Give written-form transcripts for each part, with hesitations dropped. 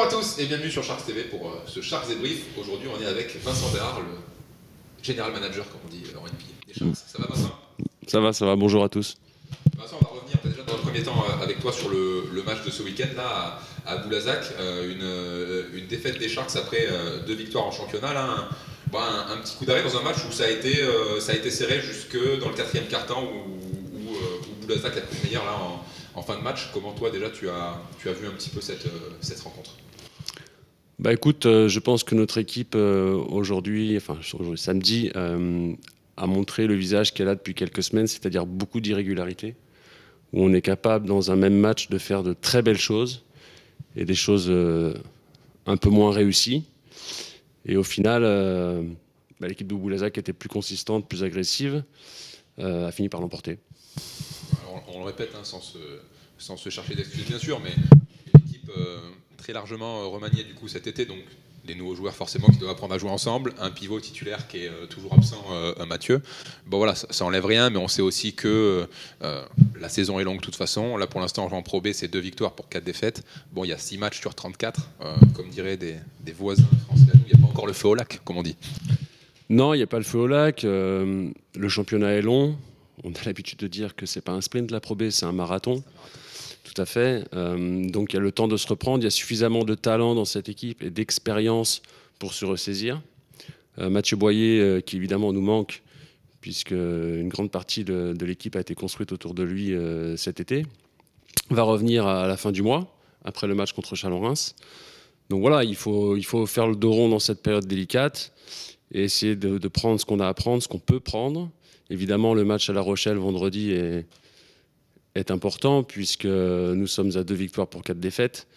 à tous et bienvenue sur Sharks TV pour ce Sharks Débrief. Aujourd'hui, on est avec Vincent Béard, le General Manager, comme on dit en NBA des Sharks. Ça va, Vincent? Ça va, bonjour à tous. Vincent, on va revenir déjà dans un premier temps avec toi sur le match de ce week-end là à Boulazac. Une défaite des Sharks après 2 victoires en championnat. Là, un petit coup d'arrêt dans un match où ça a été serré jusque dans le 4e quart-temps où Boulazac a pris le meilleur là en fin de match. Comment toi déjà tu as vu un petit peu cette rencontre? Bah écoute, je pense que notre équipe aujourd'hui samedi, a montré le visage qu'elle a depuis quelques semaines, c'est-à-dire beaucoup d'irrégularités, où on est capable dans un même match de faire de très belles choses et des choses un peu moins réussies. Et au final, l'équipe de Boulazac était plus consistante, plus agressive, a fini par l'emporter. Alors, on le répète, hein, sans se chercher d'excuses bien sûr, mais une équipe très largement remaniée du coup cet été, donc des nouveaux joueurs forcément qui doivent apprendre à jouer ensemble, un pivot titulaire qui est toujours absent, Mathieu. Bon voilà, ça enlève rien, mais on sait aussi que la saison est longue de toute façon. Là pour l'instant en Pro B c'est 2 victoires pour 4 défaites. Bon il y a 6 matchs sur 34, comme diraient des voisins français à nous, il n'y a pas encore le feu au lac comme on dit. Non, il n'y a pas le feu au lac, le championnat est long. On a l'habitude de dire que c'est pas un sprint la Pro B, c'est un marathon. Tout à fait. Donc il y a le temps de se reprendre. Il y a suffisamment de talent dans cette équipe et d'expérience pour se ressaisir. Mathieu Boyer, qui évidemment nous manque, puisque une grande partie de l'équipe a été construite autour de lui cet été, va revenir à la fin du mois, après le match contre Chalon-Reims. Donc voilà, il faut faire le dos rond dans cette période délicate et essayer de prendre ce qu'on a à prendre, ce qu'on peut prendre. Évidemment, le match à La Rochelle vendredi est important puisque nous sommes à 2 victoires pour 4 défaites.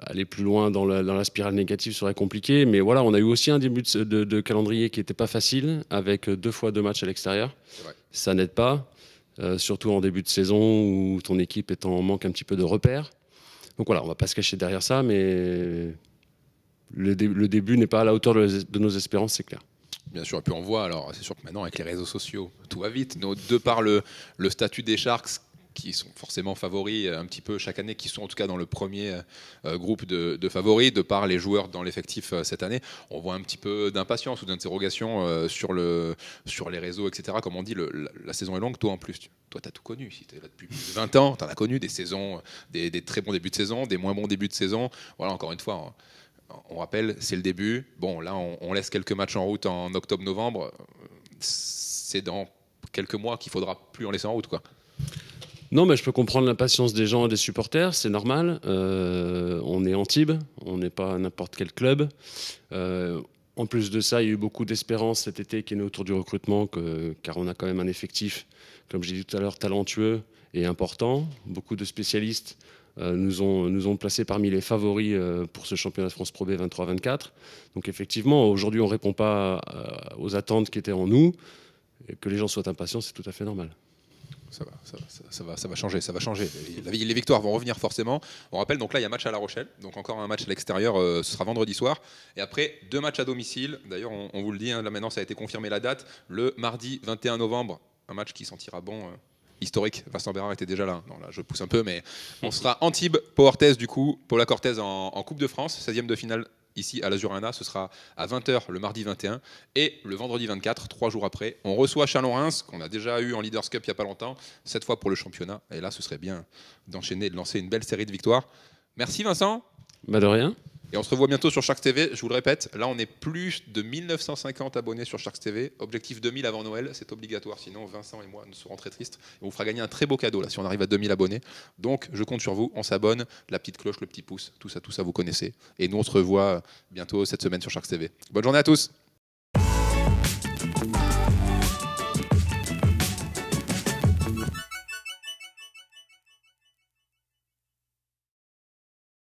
Aller plus loin dans la spirale négative serait compliqué, mais voilà, on a eu aussi un début de calendrier qui n'était pas facile, avec 2 fois 2 matchs à l'extérieur. Ça n'aide pas, surtout en début de saison où ton équipe est en manque un petit peu de repères. Donc voilà, on ne va pas se cacher derrière ça, mais le début n'est pas à la hauteur de nos espérances, c'est clair. Bien sûr, et puis on voit, alors c'est sûr que maintenant avec les réseaux sociaux, tout va vite. De par le statut des Sharks, qui sont forcément favoris un petit peu chaque année, qui sont en tout cas dans le premier groupe de favoris, de par les joueurs dans l'effectif cette année, on voit un petit peu d'impatience ou d'interrogation sur les réseaux, etc. Comme on dit, la saison est longue, toi en plus, toi tu as tout connu, si tu es là depuis plus de 20 ans, tu en as connu des saisons, des très bons débuts de saison, des moins bons débuts de saison. Voilà, encore une fois, on rappelle, c'est le début. Bon, là, on laisse quelques matchs en route en octobre-novembre. C'est dans quelques mois qu'il faudra plus en laisser en route, quoi. Non, mais je peux comprendre l'impatience des gens et des supporters, c'est normal. On est Antibes, on n'est pas n'importe quel club. En plus de ça, il y a eu beaucoup d'espérance cet été qui est né autour du recrutement, car on a quand même un effectif, comme j'ai dit tout à l'heure, talentueux et important. Beaucoup de spécialistes nous ont placés parmi les favoris pour ce championnat de France Pro B 23-24. Donc effectivement, aujourd'hui, on ne répond pas aux attentes qui étaient en nous. Et que les gens soient impatients, c'est tout à fait normal. Ça va changer. Les victoires vont revenir forcément. On rappelle, donc là, il y a match à La Rochelle. Donc encore un match à l'extérieur, ce sera vendredi soir. Et après, 2 matchs à domicile. D'ailleurs, on vous le dit, hein, là maintenant, ça a été confirmé la date. Le mardi 21 novembre, un match qui sentira bon... historique, Vincent Béard était déjà là. Non, là, je pousse un peu, mais on sera Antibes, Pau Orthez, du coup, Paula Cortez en Coupe de France, 16e de finale ici à l'Azur Arena. Ce sera à 20h le mardi 21 et le vendredi 24, 3 jours après. On reçoit Chalon-Reims, qu'on a déjà eu en Leaders Cup il n'y a pas longtemps, cette fois pour le championnat. Et là, ce serait bien d'enchaîner, de lancer une belle série de victoires. Merci Vincent. Bah de rien. Et on se revoit bientôt sur Sharks TV. Je vous le répète, là on est plus de 1950 abonnés sur Sharks TV. Objectif 2000 avant Noël, c'est obligatoire. Sinon Vincent et moi nous serons très tristes. Et on vous fera gagner un très beau cadeau là si on arrive à 2000 abonnés. Donc je compte sur vous, on s'abonne, la petite cloche, le petit pouce, tout ça vous connaissez. Et nous on se revoit bientôt cette semaine sur Sharks TV. Bonne journée à tous.